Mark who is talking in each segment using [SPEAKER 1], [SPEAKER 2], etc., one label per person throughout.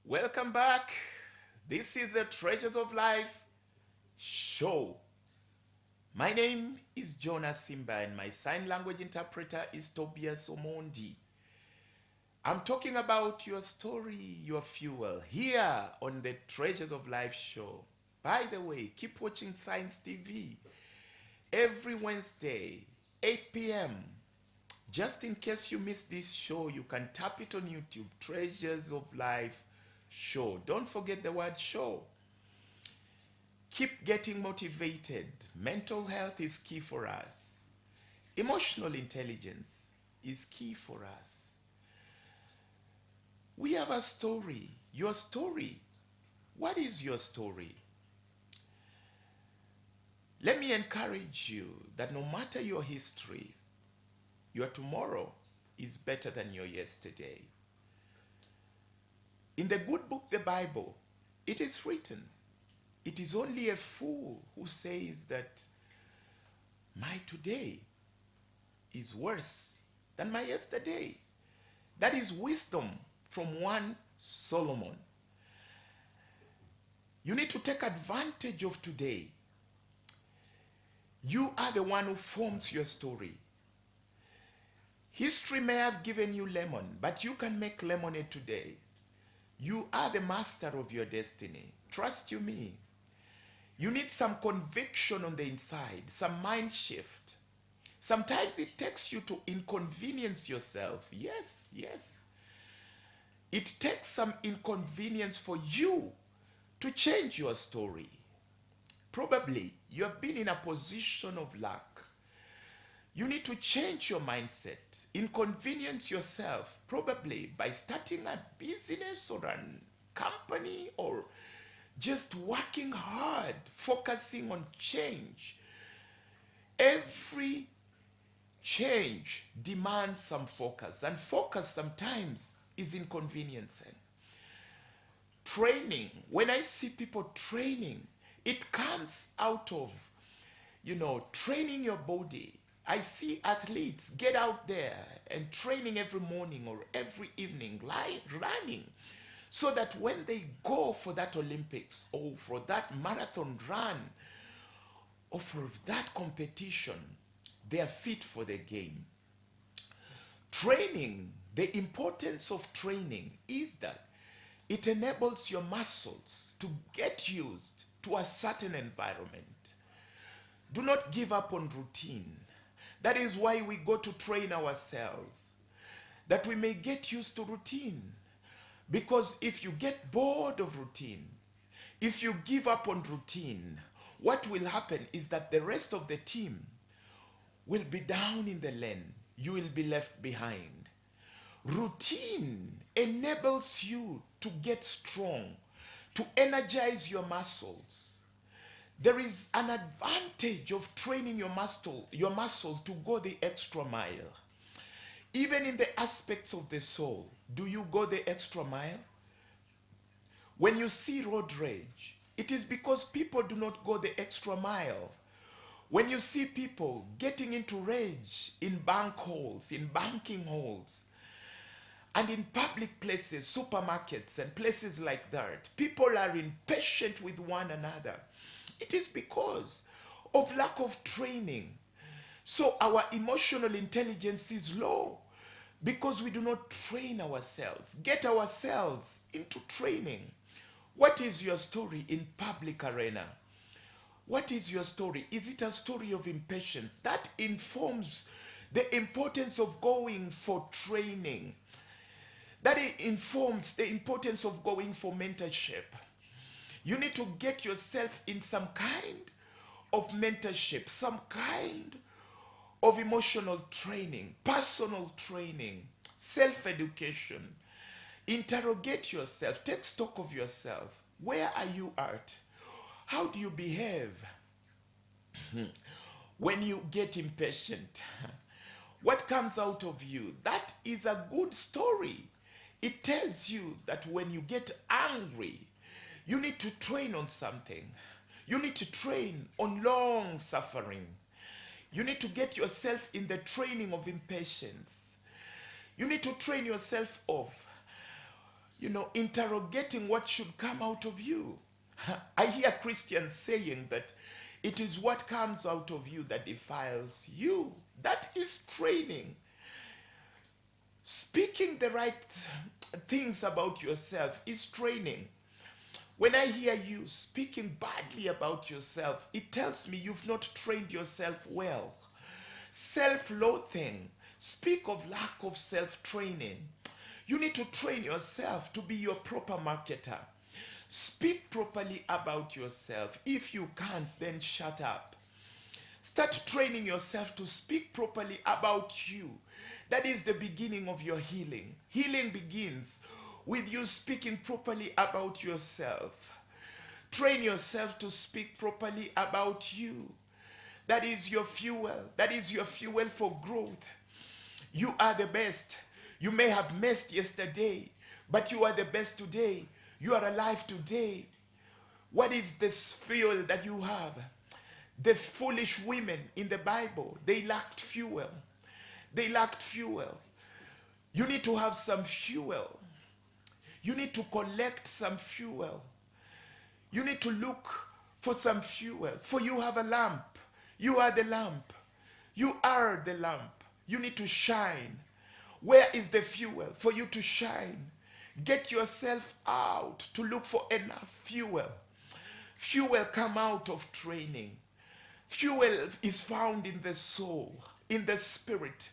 [SPEAKER 1] Welcome back. This is the Treasures of Life show. My name is Jonah Simba and my sign language interpreter is Tobias Omondi. I'm talking about your story, your fuel, here on the Treasures of Life show. By the way, keep watching Science TV every Wednesday, 8 p.m. Just in case you missed this show, you can tap it on YouTube, Treasures of Life show. Don't forget the word show. Keep getting motivated. Mental health is key for us. Emotional intelligence is key for us. We have a story. Your story. What is your story? Let me encourage you that no matter your history, your tomorrow is better than your yesterday. In the good book, the Bible, it is written, it is only a fool who says that my today is worse than my yesterday. That is wisdom from one Solomon. You need to take advantage of today. You are the one who forms your story. History may have given you lemon, but you can make lemonade today. You are the master of your destiny. Trust you me. You need some conviction on the inside, some mind shift. Sometimes it takes you to inconvenience yourself. Yes, yes. It takes some inconvenience for you to change your story. Probably you have been in a position of lack. You need to change your mindset, inconvenience yourself, probably by starting a business or a company or just working hard, focusing on change. Every change demands some focus, and focus sometimes is inconveniencing. Training, when I see people training, it comes out of, training your body. I see athletes get out there and training every morning or every evening, running, so that when they go for that Olympics or for that marathon run or for that competition, they are fit for the game. Training, the importance of training is that it enables your muscles to get used to a certain environment. Do not give up on routine. That is why we go to train ourselves, that we may get used to routine. Because if you get bored of routine, if you give up on routine, what will happen is that the rest of the team will be down in the lane. You will be left behind. Routine enables you to get strong, to energize your muscles. There is an advantage of training your muscle to go the extra mile. Even in the aspects of the soul, do you go the extra mile? When you see road rage, it is because people do not go the extra mile. When you see people getting into rage in bank halls, in banking halls, and in public places, supermarkets and places like that, people are impatient with one another. It is because of lack of training. So our emotional intelligence is low because we do not train ourselves, get ourselves into training. What is your story in public arena? What is your story? Is it a story of impatience? That informs the importance of going for training. That informs the importance of going for mentorship. You need to get yourself in some kind of mentorship, some kind of emotional training, personal training, self-education. Interrogate yourself, take stock of yourself. Where are you at? How do you behave when you get impatient? What comes out of you? That is a good story. It tells you that when you get angry, you need to train on something. You need to train on long suffering. You need to get yourself in the training of impatience. You need to train yourself of interrogating what should come out of you. I hear Christians saying that it is what comes out of you that defiles you. That is training. Speaking the right things about yourself is training. When I hear you speaking badly about yourself, it tells me you've not trained yourself well. Self-loathing. Speak of lack of self-training. You need to train yourself to be your proper marketer. Speak properly about yourself. If you can't, then shut up. Start training yourself to speak properly about you. That is the beginning of your healing. Healing begins with you speaking properly about yourself. Train yourself to speak properly about you. That is your fuel. That is your fuel for growth. You are the best. You may have messed yesterday, but you are the best today. You are alive today. What is this fuel that you have? The foolish women in the Bible, they lacked fuel. They lacked fuel. You need to have some fuel. You need to collect some fuel. You need to look for some fuel. For you have a lamp. You are the lamp. You are the lamp. You need to shine. Where is the fuel for you to shine? Get yourself out to look for enough fuel. Fuel come out of training. Fuel is found in the soul, in the spirit.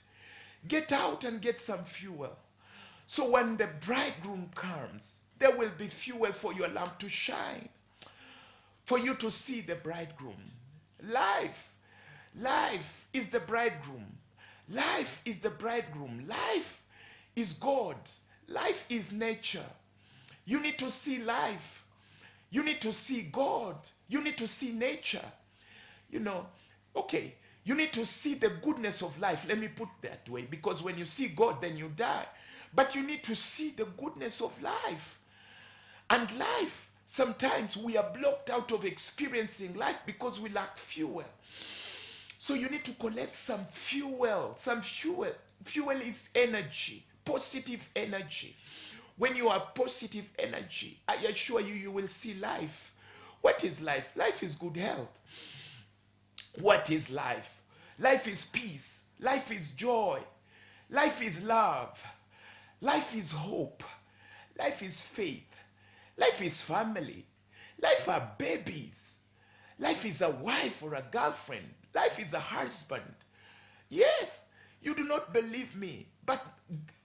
[SPEAKER 1] Get out and get some fuel. So when the bridegroom comes, there will be fuel for your lamp to shine. For you to see the bridegroom. Life is the bridegroom. Life is the bridegroom. Life is God. Life is nature. You need to see life. You need to see God. You need to see nature. You need to see the goodness of life. Let me put it that way. Because when you see God, then you die. But you need to see the goodness of life. And life, sometimes we are blocked out of experiencing life because we lack fuel. So you need to collect some fuel. Some fuel. Fuel is energy. Positive energy. When you have positive energy, I assure you, you will see life. What is life? Life is good health. What is life? Life is peace. Life is joy. Life is love. Life is hope. Life is faith. Life is family. Life are babies. Life is a wife or a girlfriend. Life is a husband. Yes, you do not believe me, but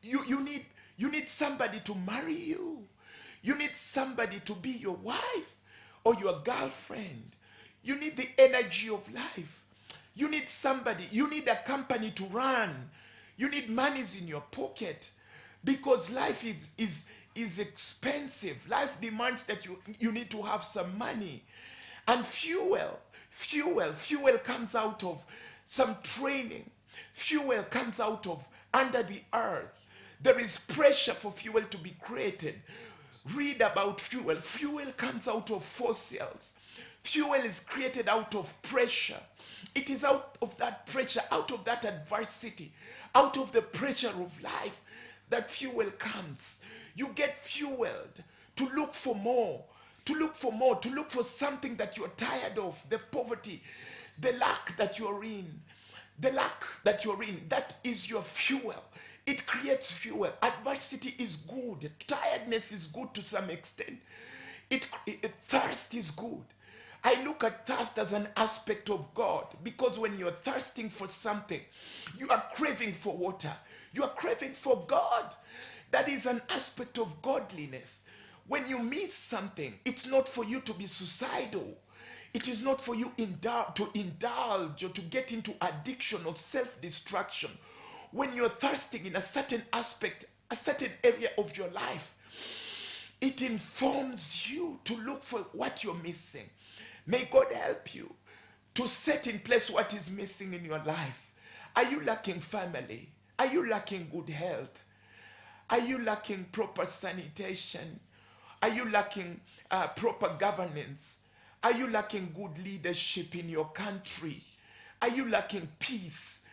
[SPEAKER 1] you need somebody to marry you. You need somebody to be your wife or your girlfriend. You need the energy of life. You need somebody. You need a company to run. You need monies in your pocket because life is expensive. Life demands that you need to have some money. And fuel comes out of some training. Fuel comes out of under the earth. There is pressure for fuel to be created. Read about fuel. Fuel comes out of fossils. Fuel is created out of pressure. It is out of that pressure, out of that adversity, out of the pressure of life that fuel comes. You get fueled to look for more, to look for more, to look for something that you're tired of, the poverty, the lack that you're in. The lack that you're in, that is your fuel. It creates fuel. Adversity is good. Tiredness is good to some extent. Thirst is good. I look at thirst as an aspect of God because when you're thirsting for something, you are craving for water. You are craving for God. That is an aspect of godliness. When you miss something, it's not for you to be suicidal. It is not for you to indulge or to get into addiction or self-destruction. When you're thirsting in a certain aspect, a certain area of your life, it informs you to look for what you're missing. May God help you to set in place what is missing in your life. Are you lacking family? Are you lacking good health? Are you lacking proper sanitation? Are you lacking proper governance? Are you lacking good leadership in your country? Are you lacking peace?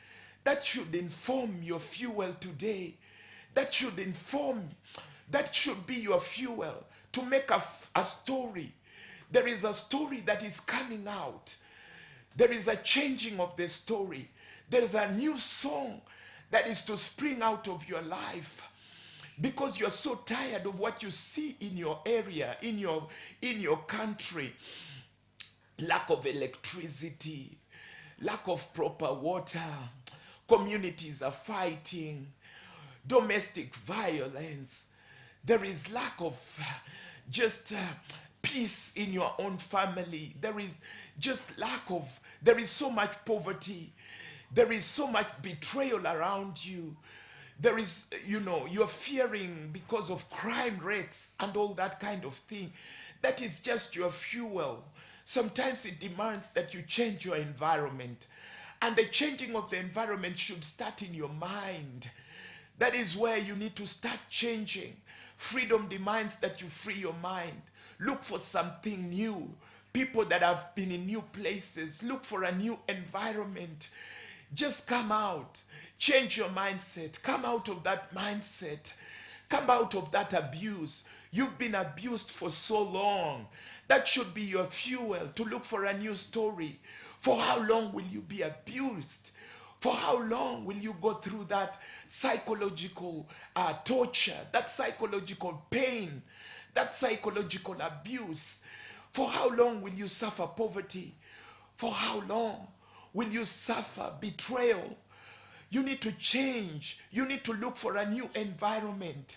[SPEAKER 1] That should inform your fuel today. That should inform That should be your fuel to make a story. There is a story that is coming out. There is a changing of the story. There is a new song that is to spring out of your life, because you're so tired of what you see in your area, in your country. Lack of electricity, lack of proper water, communities are fighting, domestic violence. There is lack of just peace in your own family. There is just there is so much poverty. There is so much betrayal around you. There is, you're fearing because of crime rates and all that kind of thing. That is just your fuel. Sometimes it demands that you change your environment. And the changing of the environment should start in your mind. That is where you need to start changing. Freedom demands that you free your mind. Look for something new. People that have been in new places, look for a new environment. Just come out. Change your mindset. Come out of that mindset. Come out of that abuse. You've been abused for so long. That should be your fuel to look for a new story. For how long will you be abused? For how long will you go through that psychological torture, that psychological pain, that psychological abuse? For how long will you suffer poverty? For how long will you suffer betrayal? You need to change. You need to look for a new environment.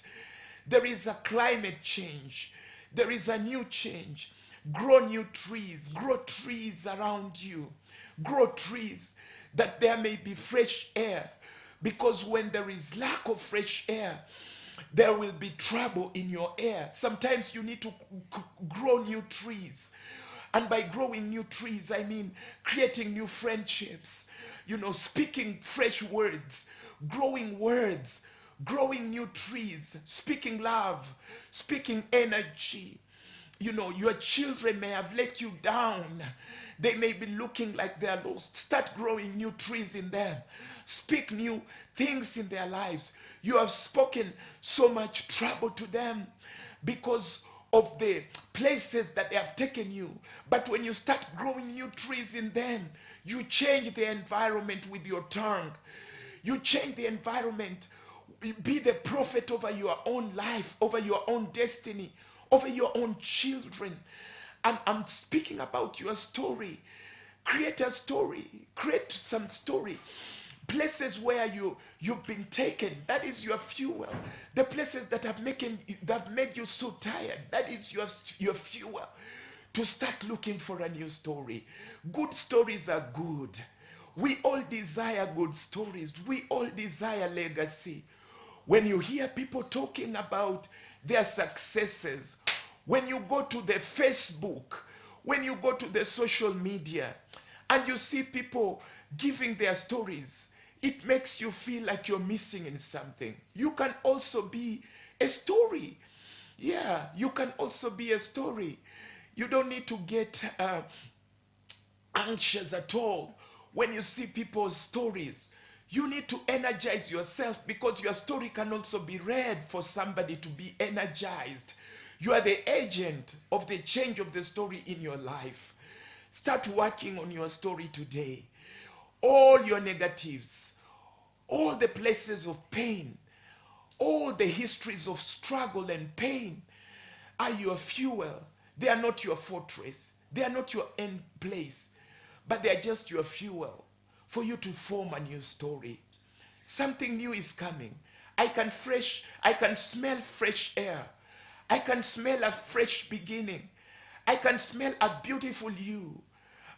[SPEAKER 1] There is a climate change. There is a new change. Grow new trees. Grow trees around you. Grow trees that there may be fresh air. Because when there is lack of fresh air, there will be trouble in your air. Sometimes you need to grow new trees. And by growing new trees, I mean creating new friendships, speaking fresh words, growing new trees, speaking love, speaking energy. Your children may have let you down. They may be looking like they are lost. Start growing new trees in them. Speak new things in their lives. You have spoken so much trouble to them because of the places that they have taken you. But when you start growing new trees in them, you change the environment with your tongue. You change the environment. Be the prophet over your own life, over your own destiny, over your own children. I'm speaking about your story. Create a story. Create some story. Places where you've been taken, that is your fuel. The places that have made you so tired, that is your fuel to start looking for a new story. Good stories are good. We all desire good stories. We all desire legacy. When you hear people talking about their successes, when you go to the Facebook, when you go to the social media, and you see people giving their stories, it makes you feel like you're missing in something. You can also be a story. Yeah, you can also be a story. You don't need to get anxious at all when you see people's stories. You need to energize yourself, because your story can also be read for somebody to be energized. You are the agent of the change of the story in your life. Start working on your story today. All your negatives, all the places of pain, all the histories of struggle and pain are your fuel. They are not your fortress. They are not your end place, but they are just your fuel for you to form a new story. Something new is coming. I can smell fresh air. I can smell a fresh beginning. I can smell a beautiful you,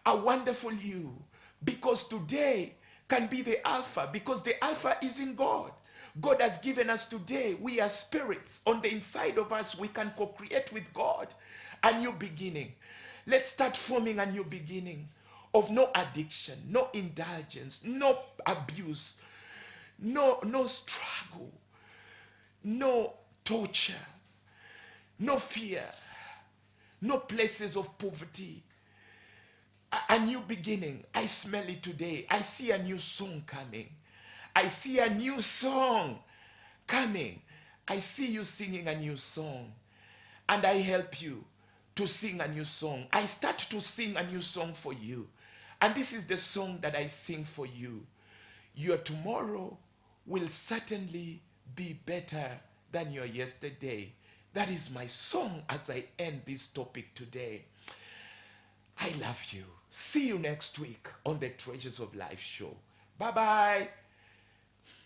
[SPEAKER 1] a wonderful you, because today can be the Alpha, because the Alpha is in God. God has given us today. We are spirits. On the inside of us, we can co-create with God a new beginning. Let's start forming a new beginning of no addiction, no indulgence, no abuse, no struggle, no torture, no fear, no places of poverty. A new beginning. I smell it today. I see a new song coming. I see a new song coming. I see you singing a new song, and I help you to sing a new song. I start to sing a new song for you. And this is the song that I sing for you. Your tomorrow will certainly be better than your yesterday. That is my song as I end this topic today. I love you. See you next week on the Treasures of Life show. Bye bye.